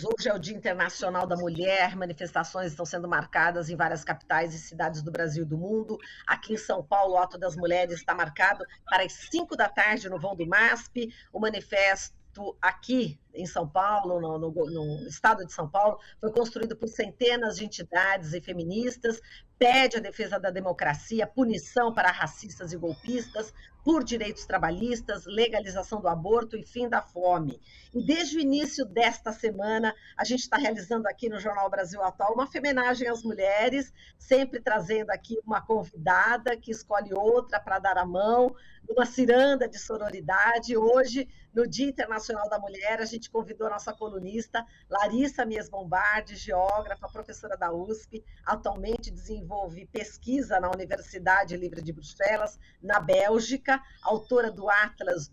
Hoje é o Dia Internacional da Mulher, manifestações estão sendo marcadas em várias capitais e cidades do Brasil e do mundo. Aqui em São Paulo, o Ato das Mulheres está marcado para as 5 da tarde no vão do MASP. O manifesto aqui em São Paulo, no estado de São Paulo, foi construído por centenas de entidades e feministas, pede a defesa da democracia, punição para racistas e golpistas, por direitos trabalhistas, legalização do aborto e fim da fome. E desde o início desta semana, a gente está realizando aqui no Jornal Brasil Atual uma homenagem às mulheres, sempre trazendo aqui uma convidada que escolhe outra para dar a mão, uma ciranda de sororidade. Hoje, no Dia Internacional da Mulher, a gente convidou a nossa colunista, Larissa Mies Bombardi, geógrafa, professora da USP, atualmente desenvolve pesquisa na Universidade Livre de Bruxelas, na Bélgica, autora do Atlas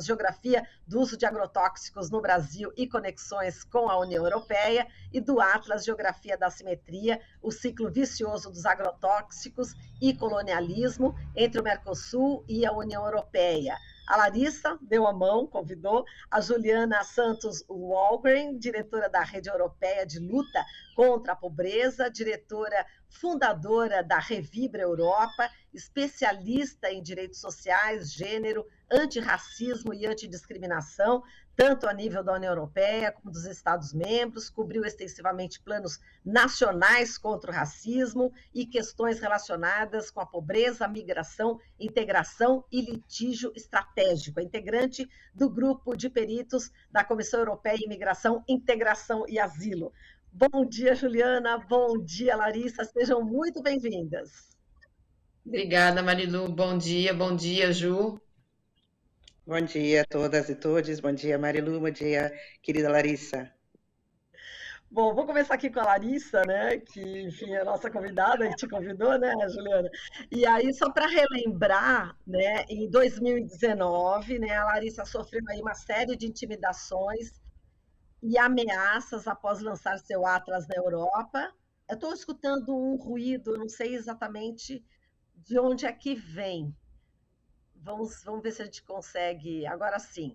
Geografia do Uso de Agrotóxicos no Brasil e Conexões com a União Europeia, e do Atlas Geografia da Assimetria, o ciclo vicioso dos agrotóxicos e colonialismo entre o Mercosul e a União Europeia. A Larissa deu a mão, convidou a Juliana Santos Wahlgren, diretora da Rede Europeia de Luta contra a Pobreza, diretora fundadora da Revibra Europa, especialista em direitos sociais, gênero, antirracismo e antidiscriminação, tanto a nível da União Europeia como dos Estados-membros, cobriu extensivamente planos nacionais contra o racismo e questões relacionadas com a pobreza, migração, integração e litígio estratégico. É integrante do grupo de peritos da Comissão Europeia de Imigração, Integração e Asilo. Bom dia, Juliana. Bom dia, Larissa. Sejam muito bem-vindas. Obrigada, Marilu. Bom dia, Ju. Bom dia a todas e todos. Bom dia, Marilu. Bom dia, querida Larissa. Bom, vou começar aqui com a Larissa, né, que, enfim, é a nossa convidada, que te convidou, né, Juliana? E aí, só para relembrar, né, em 2019, né, a Larissa sofreu aí uma série de intimidações e ameaças após lançar seu Atlas na Europa. Eu estou escutando um ruído, não sei exatamente de onde é que vem. Vamos ver se a gente consegue. Agora sim.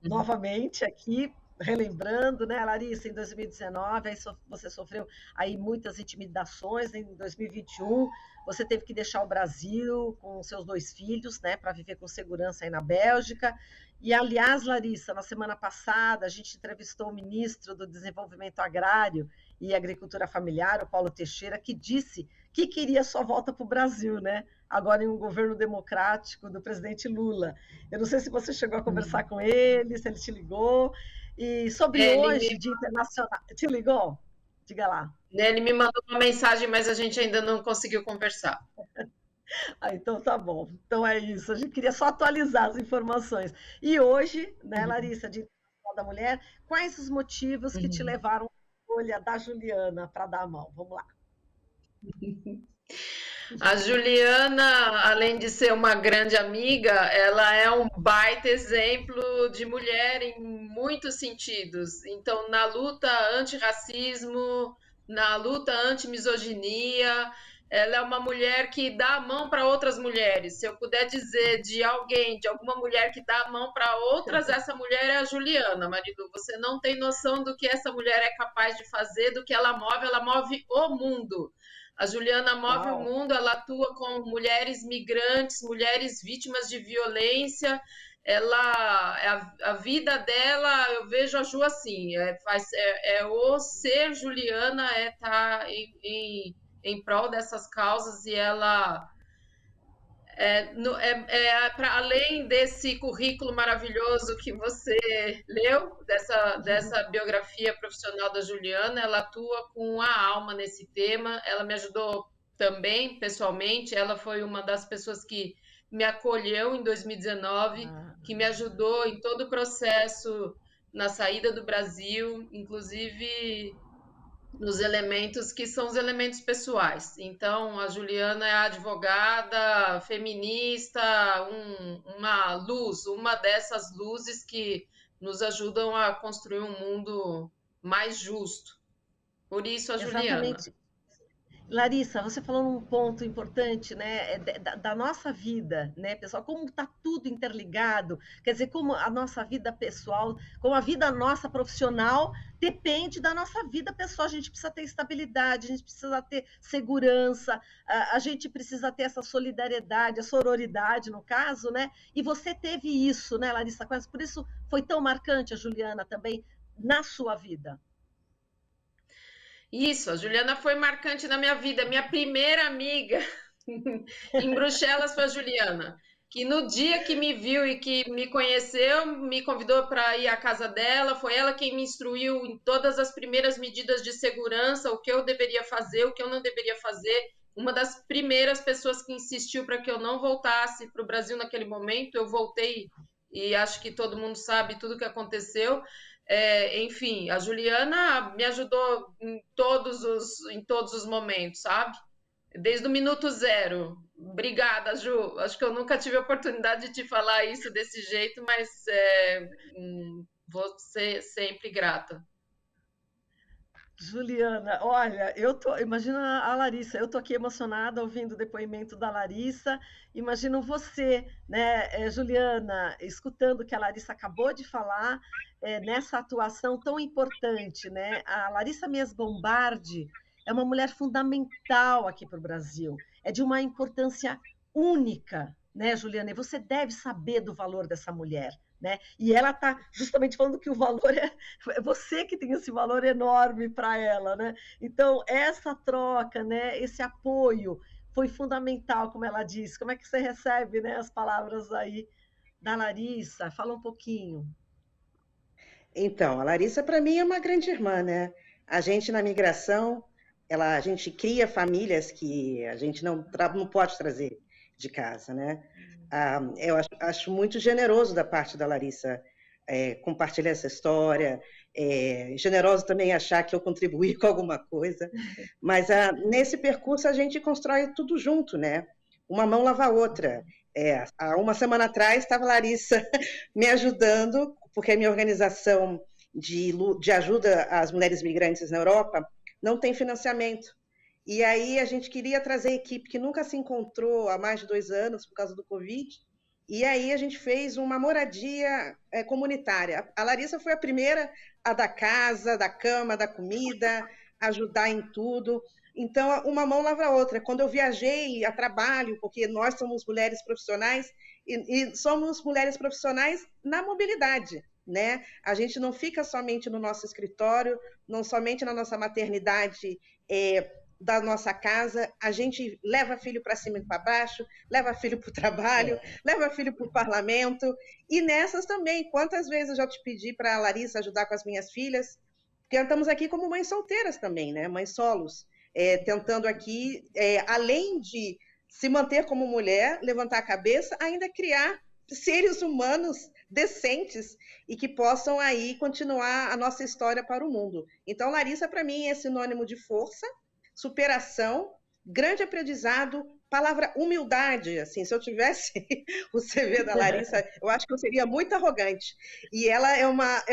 Novamente aqui, relembrando, né, Larissa, em 2019, aí você sofreu aí muitas intimidações. Em 2021, você teve que deixar o Brasil com seus 2 filhos, né, para viver com segurança aí na Bélgica. E, aliás, Larissa, na semana passada, a gente entrevistou o ministro do Desenvolvimento Agrário e Agricultura Familiar, o Paulo Teixeira, que disse que queria sua volta para o Brasil, né? Agora em um governo democrático do presidente Lula. Eu não sei se você chegou a conversar com ele, se ele te ligou. E sobre hoje, Dia Internacional... Te ligou? Diga lá. Ele me mandou uma mensagem, mas a gente ainda não conseguiu conversar. Então tá bom. Então é isso. A gente queria só atualizar as informações. E hoje, né, Larissa, Dia Internacional da Mulher, quais os motivos que te levaram à escolha da Juliana para dar a mão? Vamos lá. A Juliana, além de ser uma grande amiga, ela é um baita exemplo de mulher em muitos sentidos. Então, na luta antirracismo, na luta antimisoginia, ela é uma mulher que dá a mão para outras mulheres. Se eu puder dizer de alguém, de alguma mulher que dá a mão para outras, essa mulher é a Juliana, Marilu. Você não tem noção do que essa mulher é capaz de fazer, do que ela move o mundo. A Juliana move o mundo, ela atua com mulheres migrantes, mulheres vítimas de violência. A vida dela, eu vejo a Ju assim, o ser Juliana é estar em prol dessas causas, e ela para além desse currículo maravilhoso que você leu, dessa biografia profissional da Juliana, ela atua com a alma nesse tema. Ela me ajudou também, pessoalmente. Ela foi uma das pessoas que me acolheu em 2019, que me ajudou em todo o processo na saída do Brasil, inclusive nos elementos que são os elementos pessoais. Então, a Juliana é a advogada feminista, uma luz, uma dessas luzes que nos ajudam a construir um mundo mais justo. Por isso, a Juliana. Larissa, você falou num ponto importante, né, da nossa vida, né, pessoal, como está tudo interligado, quer dizer, como a nossa vida pessoal, como a vida nossa profissional depende da nossa vida pessoal, a gente precisa ter estabilidade, a gente precisa ter segurança, a gente precisa ter essa solidariedade, a sororidade, no caso, né, e você teve isso, né, Larissa, por isso foi tão marcante a Juliana também na sua vida. Isso, a Juliana foi marcante na minha vida. Minha primeira amiga em Bruxelas foi a Juliana, que no dia que me viu e que me conheceu, me convidou para ir à casa dela. Foi ela quem me instruiu em todas as primeiras medidas de segurança, o que eu deveria fazer, o que eu não deveria fazer. Uma das primeiras pessoas que insistiu para que eu não voltasse para o Brasil naquele momento. Eu voltei e acho que todo mundo sabe tudo o que aconteceu. Enfim, a Juliana me ajudou em todos os momentos, sabe? Desde o minuto zero. Obrigada, Ju. Acho que eu nunca tive a oportunidade de te falar isso desse jeito, mas vou ser sempre grata. Juliana, olha, imagina a Larissa, eu tô aqui emocionada ouvindo o depoimento da Larissa, imagino você, né, Juliana, escutando o que a Larissa acabou de falar, nessa atuação tão importante, né? A Larissa Mies Bombardi é uma mulher fundamental aqui para o Brasil, é de uma importância única, né, Juliana? E você deve saber do valor dessa mulher, né? E ela está justamente falando que o valor é você que tem esse valor enorme para ela, né? Então, essa troca, né, esse apoio foi fundamental, como ela disse. Como é que você recebe, né, as palavras aí da Larissa? Fala um pouquinho. Então, a Larissa, para mim, é uma grande irmã, né? A gente, na migração, a gente cria famílias que a gente não pode trazer de casa, né? Eu acho muito generoso da parte da Larissa compartilhar essa história, generoso também achar que eu contribuí com alguma coisa, mas nesse percurso a gente constrói tudo junto, né? Uma mão lava a outra. Há uma semana atrás estava a Larissa me ajudando, porque a minha organização de ajuda às mulheres migrantes na Europa não tem financiamento. E aí a gente queria trazer a equipe que nunca se encontrou há mais de 2 anos por causa do Covid, e aí a gente fez uma moradia comunitária. A Larissa foi a primeira a dar casa, da cama, da comida, ajudar em tudo. Então, uma mão lava a outra. Quando eu viajei a trabalho, porque nós somos mulheres profissionais, e somos mulheres profissionais na mobilidade, né? A gente não fica somente no nosso escritório, não somente na nossa maternidade da nossa casa, a gente leva filho para cima e para baixo, leva filho para o trabalho, leva filho para o parlamento, e nessas também, quantas vezes eu já te pedi para a Larissa ajudar com as minhas filhas, porque estamos aqui como mães solteiras também, né? Mães solos, tentando aqui, além de se manter como mulher, levantar a cabeça, ainda criar seres humanos decentes e que possam aí continuar a nossa história para o mundo. Então, Larissa, para mim, é sinônimo de força, superação, grande aprendizado, palavra humildade. Assim, se eu tivesse o CV da Larissa, eu acho que eu seria muito arrogante. E ela é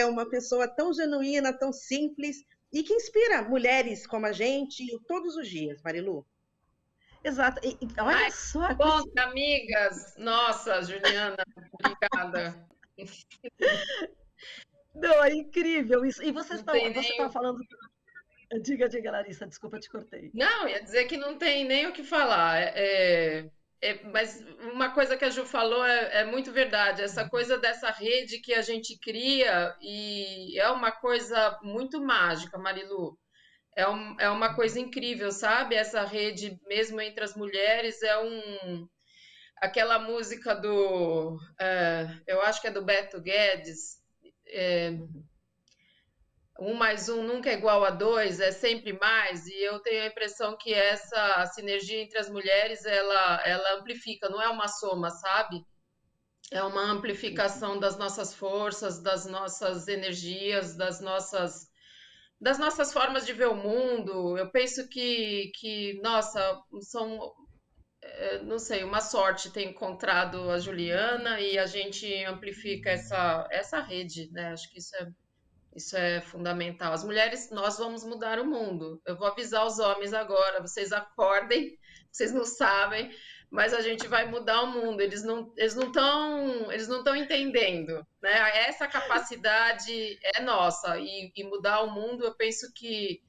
uma pessoa tão genuína, tão simples, e que inspira mulheres como a gente todos os dias, Marilu. Exato. Olha só. Bom, amigas. Nossa, Juliana, obrigada. Não, é incrível isso. E você está falando. Diga, Larissa, desculpa, te cortei. Não, ia dizer que não tem nem o que falar. Mas uma coisa que a Ju falou é muito verdade. Essa coisa dessa rede que a gente cria e é uma coisa muito mágica, Marilu. É uma coisa incrível, sabe? Essa rede, mesmo entre as mulheres, aquela música eu acho que é do Beto Guedes, 1 mais 1 nunca é igual a 2, é sempre mais, e eu tenho a impressão que essa sinergia entre as mulheres, ela amplifica, não é uma soma, sabe? É uma amplificação das nossas forças, das nossas energias, das nossas formas de ver o mundo. Eu penso que nossa, não sei, uma sorte ter encontrado a Juliana e a gente amplifica essa rede, né? Acho que isso Isso é fundamental. As mulheres, nós vamos mudar o mundo. Eu vou avisar os homens agora, vocês acordem, vocês não sabem, mas a gente vai mudar o mundo. Eles não estão entendendo, né? Essa capacidade é nossa e mudar o mundo, eu penso que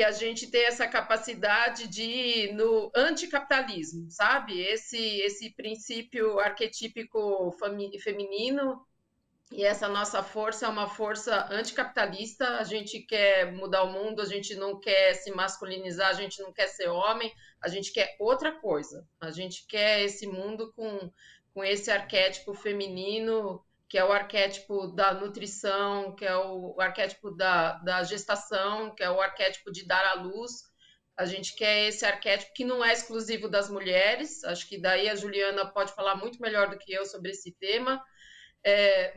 a gente tem essa capacidade de ir no anticapitalismo, sabe? Esse princípio arquetípico feminino. E essa nossa força é uma força anticapitalista. A gente quer mudar o mundo, a gente não quer se masculinizar, a gente não quer ser homem, a gente quer outra coisa. A gente quer esse mundo com esse arquétipo feminino, que é o arquétipo da nutrição, que é o arquétipo da gestação, que é o arquétipo de dar à luz. A gente quer esse arquétipo que não é exclusivo das mulheres. Acho que daí a Juliana pode falar muito melhor do que eu sobre esse tema.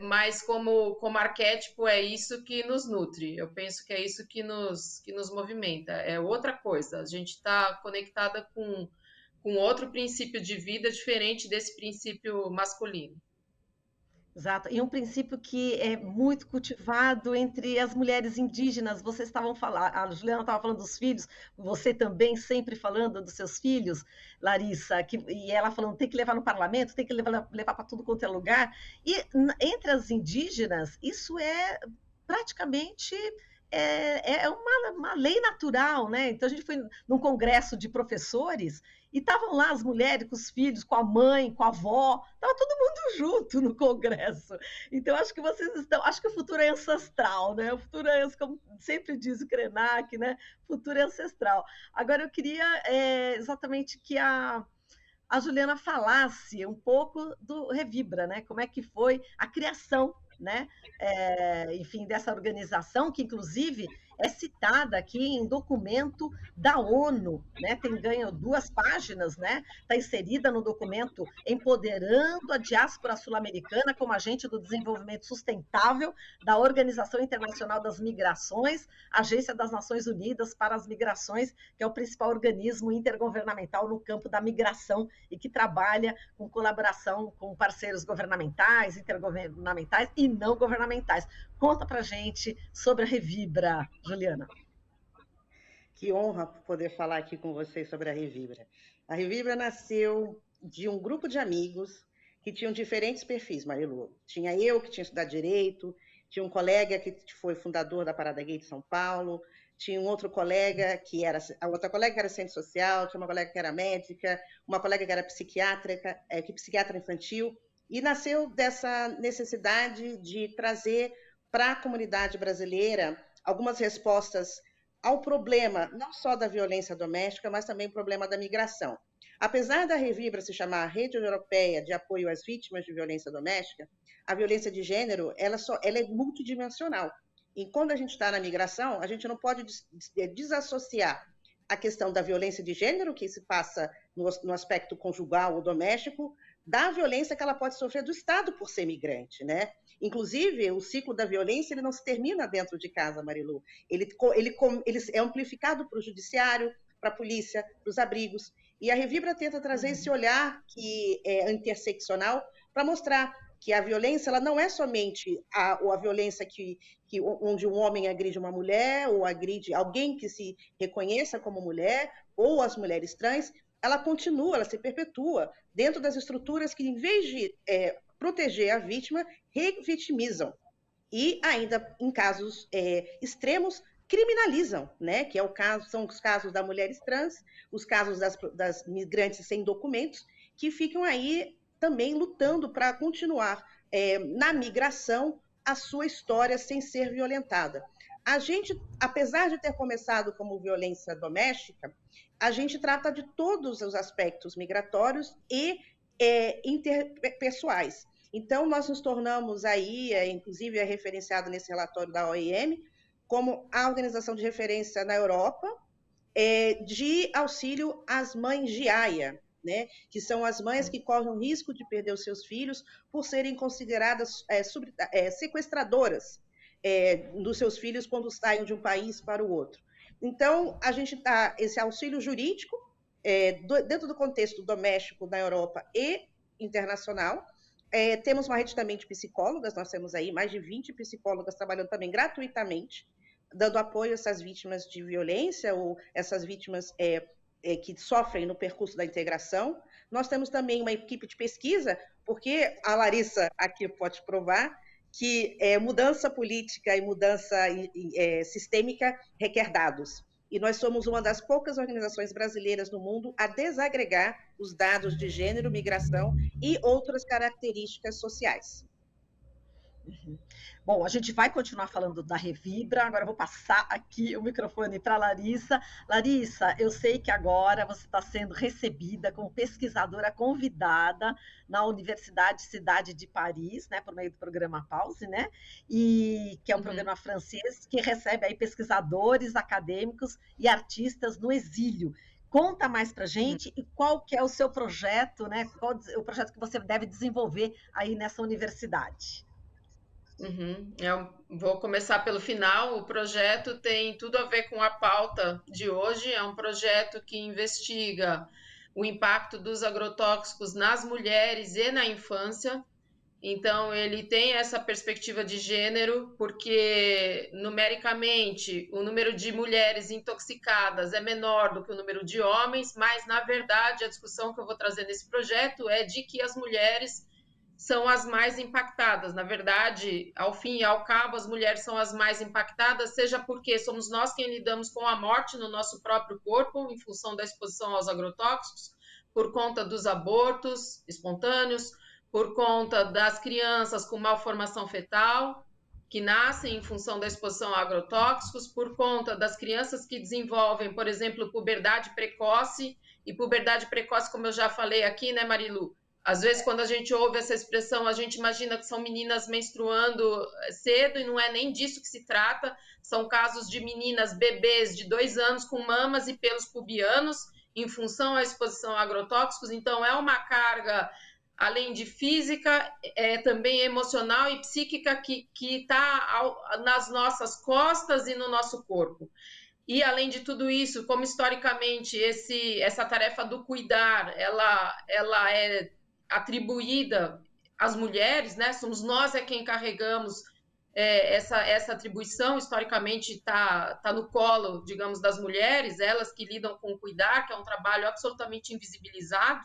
Mas como arquétipo é isso que nos nutre, eu penso que é isso que nos movimenta, é outra coisa, a gente está conectada com outro princípio de vida diferente desse princípio masculino. Exato. E um princípio que é muito cultivado entre as mulheres indígenas. Vocês estavam falando, a Juliana estava falando dos filhos, você também sempre falando dos seus filhos, Larissa, e ela falando tem que levar no parlamento, tem que levar para tudo quanto é lugar. E entre as indígenas, isso é praticamente uma lei natural, né? Então a gente foi num congresso de professores e estavam lá as mulheres com os filhos, com a mãe, com a avó, estava todo mundo junto no congresso. Então acho que acho que o futuro é ancestral, né? O futuro é, como sempre diz o Krenak, né? O futuro é ancestral. Agora eu queria exatamente que a Juliana falasse um pouco do Revibra, né? Como é que foi a criação, né? Enfim, dessa organização, que inclusive é citada aqui em documento da ONU, né? Tem ganho 2 páginas, né? Está inserida no documento Empoderando a Diáspora Sul-Americana como Agente do Desenvolvimento Sustentável da Organização Internacional das Migrações, Agência das Nações Unidas para as Migrações, que é o principal organismo intergovernamental no campo da migração e que trabalha com colaboração com parceiros governamentais, intergovernamentais e não governamentais. Conta para gente sobre a Revibra, Juliana. Que honra poder falar aqui com vocês sobre a Revibra. A Revibra nasceu de um grupo de amigos que tinham diferentes perfis, Marilu. Tinha eu, que tinha estudado Direito, tinha um colega que foi fundador da Parada Gay de São Paulo, tinha um outro colega que era... A outra colega que era assistente social, tinha uma colega que era médica, uma colega que era psiquiatra infantil, e nasceu dessa necessidade de trazer para a comunidade brasileira algumas respostas ao problema, não só da violência doméstica, mas também o problema da migração. Apesar da Revibra se chamar Rede Europeia de Apoio às Vítimas de Violência Doméstica, a violência de gênero ela é multidimensional. E quando a gente está na migração, a gente não pode desassociar a questão da violência de gênero, que se passa no aspecto conjugal ou doméstico, da violência que ela pode sofrer do Estado por ser migrante, né? Inclusive, o ciclo da violência ele não se termina dentro de casa, Marilu. Ele é amplificado para o judiciário, para a polícia, para os abrigos. E a Revibra tenta trazer esse olhar que é interseccional para mostrar que a violência ela não é somente a violência onde um homem agride uma mulher ou agride alguém que se reconheça como mulher ou as mulheres trans, ela continua, ela se perpetua dentro das estruturas que, em vez de proteger a vítima, revitimizam. E ainda, em casos extremos, criminalizam, né? Que são os casos das mulheres trans, os casos das migrantes sem documentos, que ficam aí também lutando para continuar na migração a sua história sem ser violentada. A gente, apesar de ter começado como violência doméstica, a gente trata de todos os aspectos migratórios e interpessoais. Então, nós nos tornamos aí, inclusive é referenciado nesse relatório da OIM, como a organização de referência na Europa de auxílio às mães de aia, né? Que são as mães que correm o risco de perder os seus filhos por serem consideradas sequestradoras dos seus filhos quando saem de um país para o outro. Então, a gente dá esse auxílio jurídico dentro do contexto doméstico na Europa e internacional. temos uma rede também de psicólogas, nós temos aí mais de 20 psicólogas trabalhando também gratuitamente, dando apoio a essas vítimas de violência ou essas vítimas que sofrem no percurso da integração. Nós temos também uma equipe de pesquisa, porque a Larissa aqui pode provar que mudança política e mudança sistêmica requer dados. E nós somos uma das poucas organizações brasileiras no mundo a desagregar os dados de gênero, migração e outras características sociais. Uhum. Bom, a gente vai continuar falando da Revibra, agora eu vou passar aqui o microfone para a Larissa. Larissa, eu sei que agora você está sendo recebida como pesquisadora convidada na Universidade Cidade de Paris, né, por meio do programa Pause, né, e que é um programa francês que recebe aí pesquisadores, acadêmicos e artistas no exílio. Conta mais para a gente e qual que é o seu projeto, né, qual o projeto que você deve desenvolver aí nessa universidade. Eu vou começar pelo final. O projeto tem tudo a ver com a pauta de hoje. É um projeto que investiga o impacto dos agrotóxicos nas mulheres e na infância. Então, ele tem essa perspectiva de gênero, porque numericamente o número de mulheres intoxicadas é menor do que o número de homens, mas na verdade a discussão que eu vou trazer nesse projeto é de que as mulheres são as mais impactadas. Na verdade, ao fim e ao cabo, as mulheres são as mais impactadas, seja porque somos nós quem lidamos com a morte no nosso próprio corpo, em função da exposição aos agrotóxicos, por conta dos abortos espontâneos, por conta das crianças com malformação fetal, que nascem em função da exposição a agrotóxicos, por conta das crianças que desenvolvem, por exemplo, puberdade precoce, e puberdade precoce, como eu já falei aqui, né, Marilu? Às vezes, quando a gente ouve essa expressão, a gente imagina que são meninas menstruando cedo e não é nem disso que se trata. São casos de meninas, bebês de 2 anos com mamas e pelos pubianos em função à exposição a agrotóxicos. Então, é uma carga, além de física, também emocional e psíquica que está nas nossas costas e no nosso corpo. E, além de tudo isso, como historicamente essa tarefa do cuidar, ela é atribuída às mulheres, né? Somos nós quem carregamos essa atribuição, historicamente está no colo, digamos, das mulheres, elas que lidam com o cuidar, que é um trabalho absolutamente invisibilizado.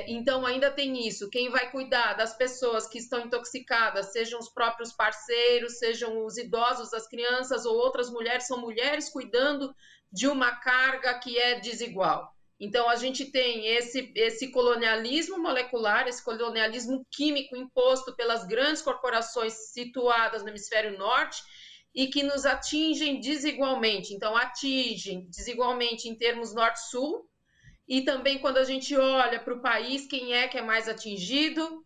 Então, ainda tem isso, quem vai cuidar das pessoas que estão intoxicadas, sejam os próprios parceiros, sejam os idosos, as crianças ou outras mulheres, são mulheres cuidando de uma carga que é desigual. Então, a gente tem esse colonialismo molecular, esse colonialismo químico imposto pelas grandes corporações situadas no hemisfério norte e que nos atingem desigualmente. Então, atingem desigualmente em termos norte-sul, e também quando a gente olha para o país, quem é que é mais atingido?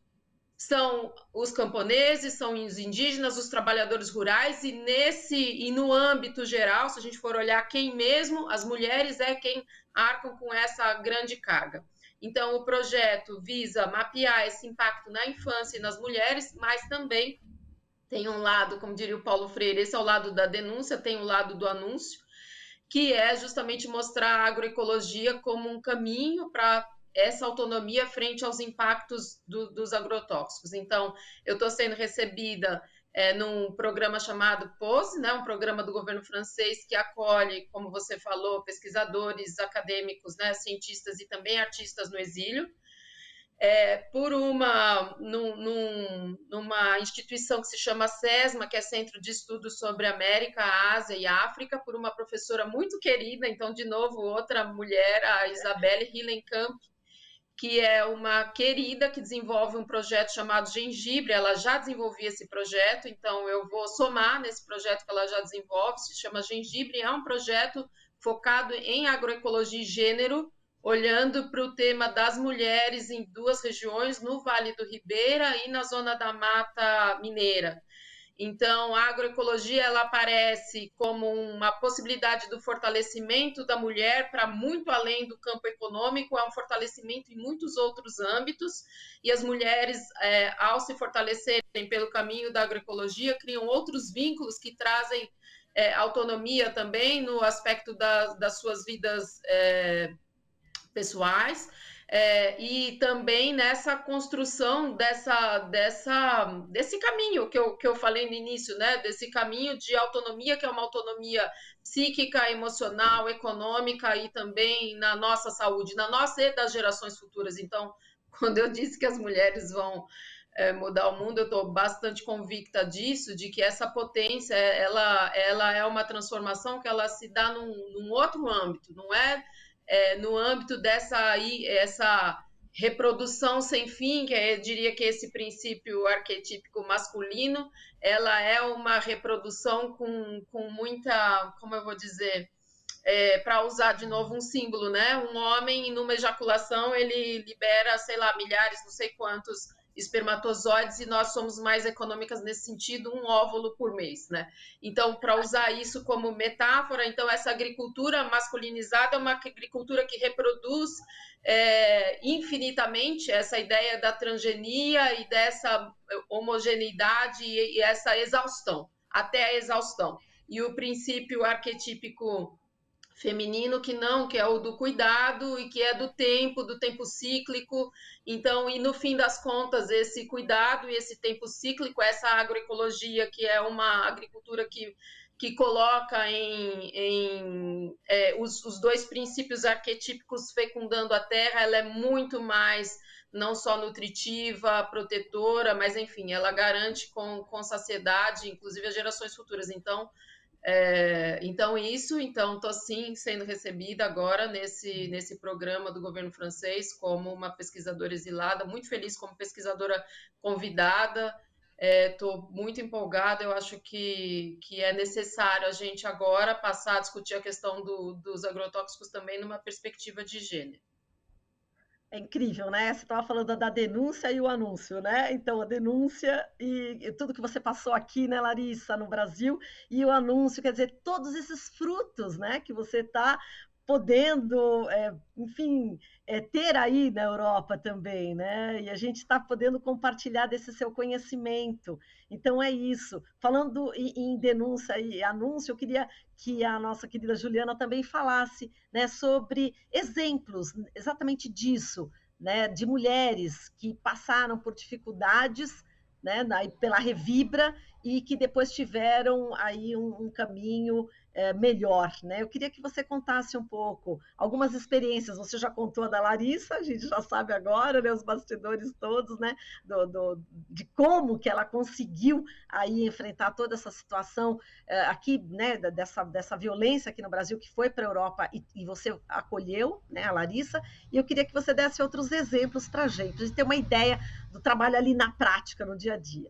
São os camponeses, são os indígenas, os trabalhadores rurais, e no âmbito geral, se a gente for olhar quem mesmo, as mulheres é quem arcam com essa grande carga. Então, o projeto visa mapear esse impacto na infância e nas mulheres, mas também tem um lado, como diria o Paulo Freire, esse é o lado da denúncia, tem o lado do anúncio, que é justamente mostrar a agroecologia como um caminho para essa autonomia frente aos impactos dos agrotóxicos. Então, eu estou sendo recebida num programa chamado POSE, né, um programa do governo francês que acolhe, como você falou, pesquisadores, acadêmicos, né, cientistas e também artistas no exílio, numa instituição que se chama SESMA, que é Centro de Estudos sobre América, Ásia e África, por uma professora muito querida, então, de novo, outra mulher, a Isabelle Hillenkamp, que é uma querida que desenvolve um projeto chamado Gengibre. Ela já desenvolvia esse projeto, então eu vou somar nesse projeto que ela já desenvolve, se chama Gengibre, é um projeto focado em agroecologia e gênero, olhando para o tema das mulheres em 2 regiões, no Vale do Ribeira e na Zona da Mata Mineira. Então, a agroecologia ela aparece como uma possibilidade do fortalecimento da mulher para muito além do campo econômico, é um fortalecimento em muitos outros âmbitos, e as mulheres, ao se fortalecerem pelo caminho da agroecologia, criam outros vínculos que trazem autonomia também no aspecto das suas vidas pessoais. e também nessa construção desse caminho que eu falei no início, né? Desse caminho de autonomia, que é uma autonomia psíquica, emocional, econômica e também na nossa saúde, na nossa e das gerações futuras. Então, quando eu disse que as mulheres vão mudar o mundo, eu estou bastante convicta disso, de que essa potência, ela é uma transformação que ela se dá num outro âmbito, não é, no âmbito essa reprodução sem fim, que eu diria que esse princípio arquetípico masculino, ela é uma reprodução com muita, como eu vou dizer, para usar de novo um símbolo, né? Um homem, numa ejaculação, ele libera, sei lá, milhares, não sei quantos espermatozoides, e nós somos mais econômicas nesse sentido, um óvulo por mês, né? Então, para usar isso como metáfora, então essa agricultura masculinizada é uma agricultura que reproduz infinitamente essa ideia da transgenia e dessa homogeneidade e essa exaustão, até a exaustão. E o princípio arquetípico feminino que é o do cuidado e que é do tempo cíclico. Então, e no fim das contas, esse cuidado e esse tempo cíclico, essa agroecologia, que é uma agricultura que coloca os dois princípios arquetípicos fecundando a terra, ela é muito mais não só nutritiva, protetora, mas enfim, ela garante com saciedade, inclusive as gerações futuras. Então, estou sim sendo recebida agora nesse programa do governo francês como uma pesquisadora exilada, muito feliz como pesquisadora convidada, estou muito empolgada. Eu acho que é necessário a gente agora passar a discutir a questão dos agrotóxicos também numa perspectiva de gênero. É incrível, né? Você estava falando da denúncia e o anúncio, né? Então, a denúncia e tudo que você passou aqui, né, Larissa, no Brasil, e o anúncio, quer dizer, todos esses frutos, né, que você está podendo, enfim, ter aí na Europa também, né? E a gente está podendo compartilhar desse seu conhecimento. Então, é isso. Falando em denúncia e anúncio, eu queria que a nossa querida Juliana também falasse, né, sobre exemplos exatamente disso, né, de mulheres que passaram por dificuldades, né, pela Revibra e que depois tiveram aí um caminho melhor, né? Eu queria que você contasse um pouco algumas experiências. Você já contou a da Larissa, a gente já sabe agora, né, os bastidores todos, né, de como que ela conseguiu aí enfrentar toda essa situação aqui, né, dessa violência aqui no Brasil, que foi para a Europa e você acolheu, né, a Larissa. E eu queria que você desse outros exemplos para a gente ter uma ideia do trabalho ali na prática, no dia a dia.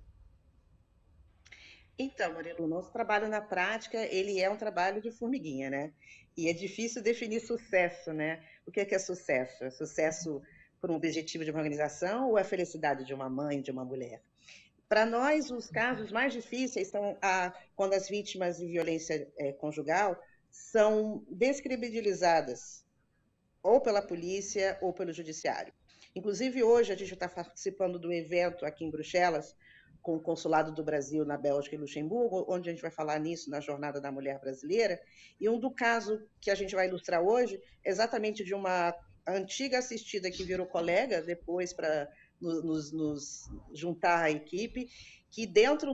Então, Marilu, o nosso trabalho na prática, ele é um trabalho de formiguinha, né? E é difícil definir sucesso, né? O que é sucesso? É sucesso por um objetivo de uma organização ou é a felicidade de uma mãe, de uma mulher? Para nós, os casos mais difíceis são quando as vítimas de violência conjugal são descredibilizadas ou pela polícia ou pelo judiciário. Inclusive, hoje a gente está participando do evento aqui em Bruxelas, com o Consulado do Brasil na Bélgica e Luxemburgo, onde a gente vai falar nisso na Jornada da Mulher Brasileira, e do caso que a gente vai ilustrar hoje, exatamente de uma antiga assistida que virou colega, depois para nos juntar à equipe, que dentro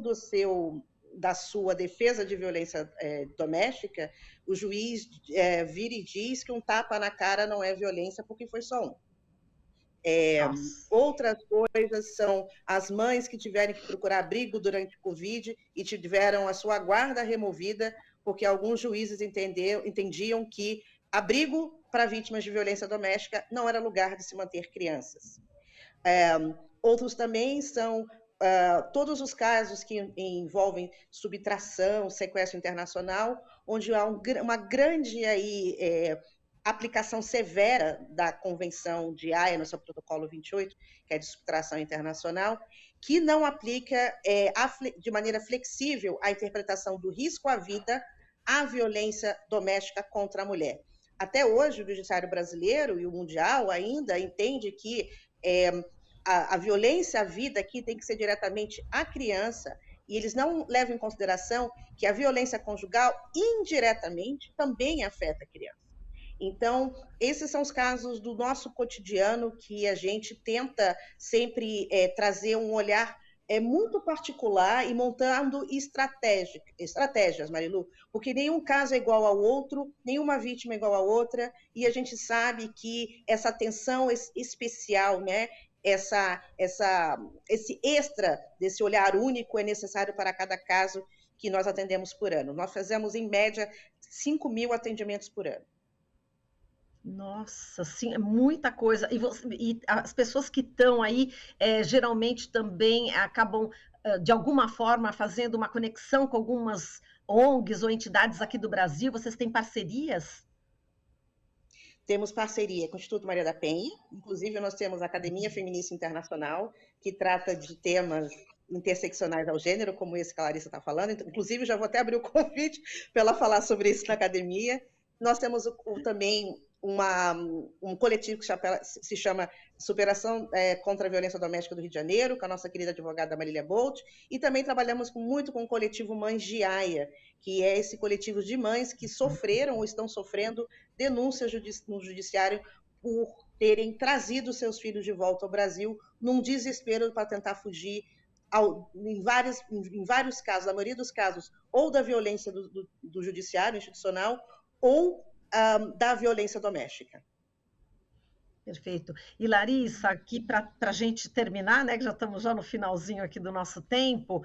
da sua defesa de violência doméstica, o juiz vira e diz que um tapa na cara não é violência porque foi só um. Outras coisas são as mães que tiveram que procurar abrigo durante o Covid e tiveram a sua guarda removida porque alguns juízes entendiam que abrigo para vítimas de violência doméstica não era lugar de se manter crianças. Outros também são todos os casos que envolvem subtração, sequestro internacional, onde há uma grande aplicação severa da Convenção de Haia, no seu protocolo 28, que é de subtração internacional, que não aplica de maneira flexível a interpretação do risco à vida à violência doméstica contra a mulher. Até hoje, o judiciário brasileiro e o mundial ainda entende que a violência à vida aqui tem que ser diretamente à criança, e eles não levam em consideração que a violência conjugal, indiretamente, também afeta a criança. Então, esses são os casos do nosso cotidiano que a gente tenta sempre trazer um olhar muito particular e montando estratégias, Marilu, porque nenhum caso é igual ao outro, nenhuma vítima é igual a outra, e a gente sabe que essa atenção especial, né, esse extra desse olhar único é necessário para cada caso que nós atendemos por ano. Nós fazemos, em média, 5.000 atendimentos por ano. Nossa, sim, é muita coisa. E as pessoas que estão aí, geralmente também acabam, de alguma forma, fazendo uma conexão com algumas ONGs ou entidades aqui do Brasil. Vocês têm parcerias? Temos parceria com o Instituto Maria da Penha, inclusive nós temos a Academia Feminista Internacional, que trata de temas interseccionais ao gênero, como esse que a Larissa está falando. Inclusive, já vou até abrir o convite para ela falar sobre isso na academia. Nós temos também um coletivo que se chama Superação contra a Violência Doméstica do Rio de Janeiro, com a nossa querida advogada Marília Bolt, e também trabalhamos muito com o coletivo Mães de Aia, que é esse coletivo de mães que sofreram ou estão sofrendo denúncias no judiciário por terem trazido seus filhos de volta ao Brasil num desespero para tentar fugir, em vários casos, a maioria dos casos, ou da violência do judiciário institucional, ou da violência doméstica. Perfeito. E Larissa, aqui para a gente terminar, né, que já estamos já no finalzinho aqui do nosso tempo,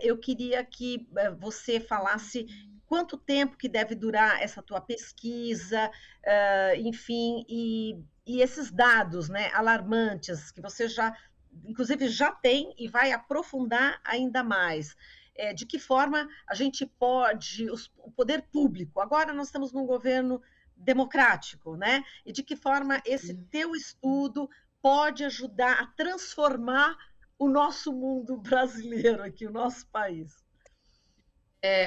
eu queria que você falasse quanto tempo que deve durar essa tua pesquisa, enfim, e esses dados, né, alarmantes que você inclusive já tem e vai aprofundar ainda mais. De que forma a gente pode, o poder público, agora nós estamos num governo democrático, né? E de que forma esse teu estudo pode ajudar a transformar o nosso mundo brasileiro aqui, o nosso país?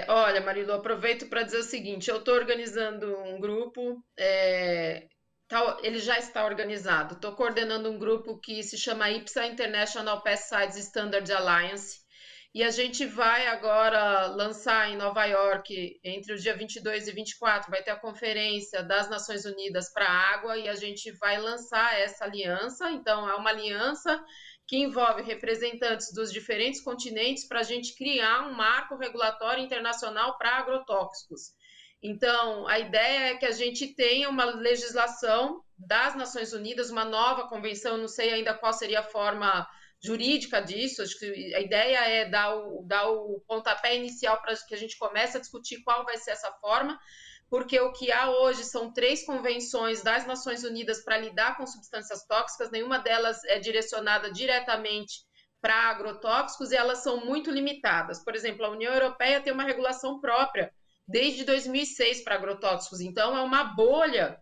Olha, Marilu, aproveito para dizer o seguinte, eu estou organizando um grupo, ele já está organizado, estou coordenando um grupo que se chama IPSA, International Pesticides Standards Alliance, e a gente vai agora lançar em Nova York, entre o dia 22 e 24, vai ter a Conferência das Nações Unidas para a Água, e a gente vai lançar essa aliança. Então, é uma aliança que envolve representantes dos diferentes continentes para a gente criar um marco regulatório internacional para agrotóxicos. Então, a ideia é que a gente tenha uma legislação das Nações Unidas, uma nova convenção, não sei ainda qual seria a forma jurídica disso, acho que a ideia é dar o pontapé inicial para que a gente comece a discutir qual vai ser essa forma, porque o que há hoje são 3 convenções das Nações Unidas para lidar com substâncias tóxicas, nenhuma delas é direcionada diretamente para agrotóxicos e elas são muito limitadas. Por exemplo, a União Europeia tem uma regulação própria desde 2006 para agrotóxicos, então é uma bolha,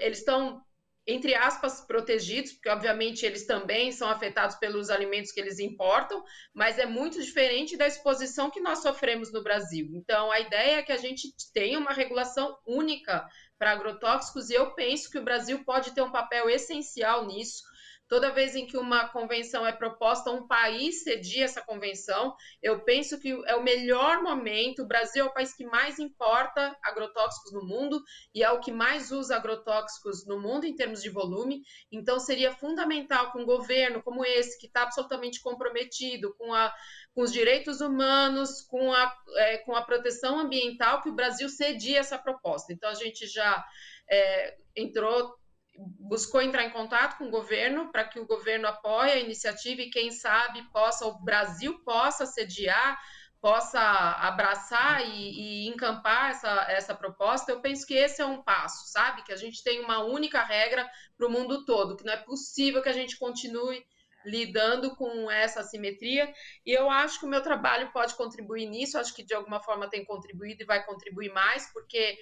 eles estão, entre aspas, protegidos, porque obviamente eles também são afetados pelos alimentos que eles importam, mas é muito diferente da exposição que nós sofremos no Brasil. Então, a ideia é que a gente tenha uma regulação única para agrotóxicos e eu penso que o Brasil pode ter um papel essencial nisso. Toda vez em que uma convenção é proposta, um país cedia essa convenção. Eu penso que é o melhor momento. O Brasil é o país que mais importa agrotóxicos no mundo e é o que mais usa agrotóxicos no mundo em termos de volume. Então, seria fundamental que um governo como esse, que está absolutamente comprometido com os direitos humanos, com a proteção ambiental, que o Brasil cedia essa proposta. Então, a gente já buscou entrar em contato com o governo para que o governo apoie a iniciativa e, quem sabe, o Brasil possa sediar, possa abraçar e encampar essa proposta. Eu penso que esse é um passo, sabe? Que a gente tem uma única regra para o mundo todo, que não é possível que a gente continue lidando com essa assimetria, e eu acho que o meu trabalho pode contribuir nisso, acho que de alguma forma tem contribuído e vai contribuir mais, porque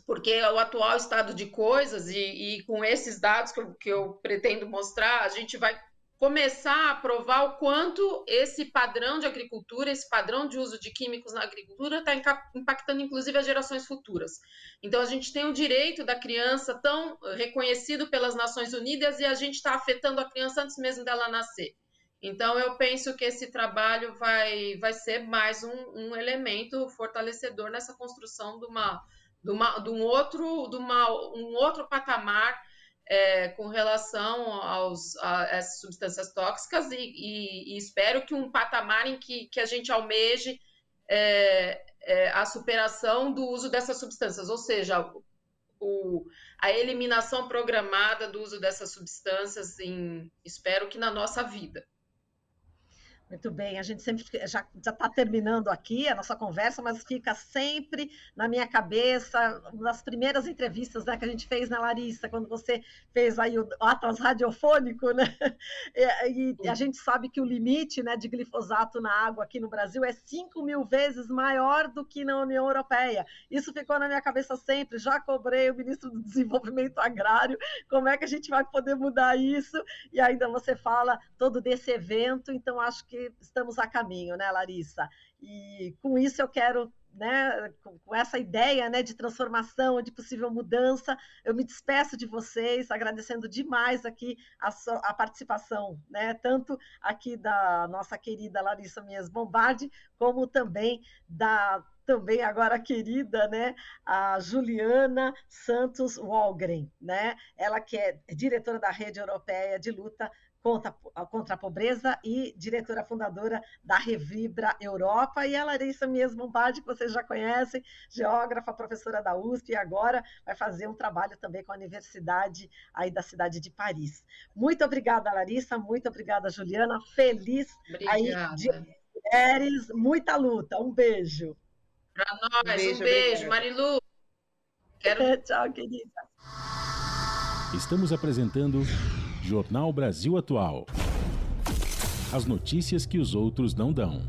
o atual estado de coisas e com esses dados que eu pretendo mostrar, a gente vai começar a provar o quanto esse padrão de agricultura, esse padrão de uso de químicos na agricultura está impactando inclusive as gerações futuras. Então a gente tem o direito da criança tão reconhecido pelas Nações Unidas e a gente está afetando a criança antes mesmo dela nascer. Então eu penso que esse trabalho vai ser mais um elemento fortalecedor nessa construção um outro patamar com relação a essas substâncias tóxicas e espero que um patamar em que a gente almeje a superação do uso dessas substâncias, ou seja, a eliminação programada do uso dessas substâncias, espero que na nossa vida. Muito bem, a gente sempre já está terminando aqui a nossa conversa, mas fica sempre na minha cabeça, uma das primeiras entrevistas, né, que a gente fez, né, Larissa, quando você fez aí o Atlas Radiofônico, né? E a gente sabe que o limite, né, de glifosato na água aqui no Brasil é 5.000 vezes maior do que na União Europeia. Isso ficou na minha cabeça sempre, já cobrei o ministro do Desenvolvimento Agrário, como é que a gente vai poder mudar isso? E ainda você fala todo desse evento, então acho que estamos a caminho, né, Larissa? E com isso eu quero, né, com essa ideia, né, de transformação, de possível mudança, eu me despeço de vocês, agradecendo demais aqui a participação, né, tanto aqui da nossa querida Larissa Mies Bombardi, como também também agora querida, né, a Juliana Santos Wahlgren, né, ela que é diretora da Rede Europeia de Luta contra a Pobreza e diretora fundadora da Revibra Europa, e a Larissa Mies Bombardi, que vocês já conhecem, geógrafa, professora da USP, e agora vai fazer um trabalho também com a Universidade aí da cidade de Paris. Muito obrigada, Larissa, muito obrigada, Juliana, feliz aí de mulheres, muita luta, um beijo. Para nós, um beijo, Marilu. Tchau, querida. Estamos apresentando Jornal Brasil Atual. As notícias que os outros não dão.